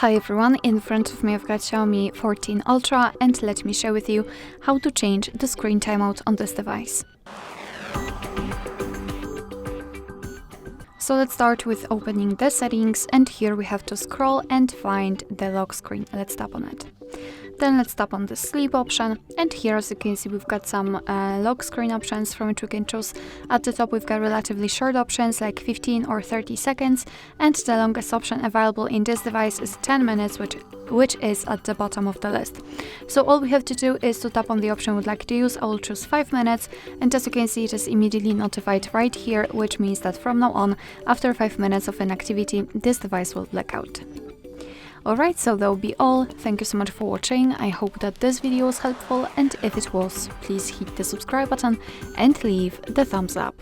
Hi everyone, in front of me I've got Xiaomi 14 Ultra and let me share with you how to change the screen timeout on this device. So let's start with opening the settings, and here we have to scroll and find the lock screen. Let's tap on it. Then let's tap on the sleep option, and here as you can see we've got some lock screen options from which we can choose. At the top we've got relatively short options like 15 or 30 seconds, and the longest option available in this device is 10 minutes, which is at the bottom of the list. So all we have to do is to tap on the option we'd like to use. I will choose 5 minutes, and as you can see it is immediately notified right here, which means that from now on, after 5 minutes of inactivity, this device will black out. Alright, so that will be all. Thank you so much for watching. I hope that this video was helpful, and if it was, please hit the subscribe button and leave the thumbs up.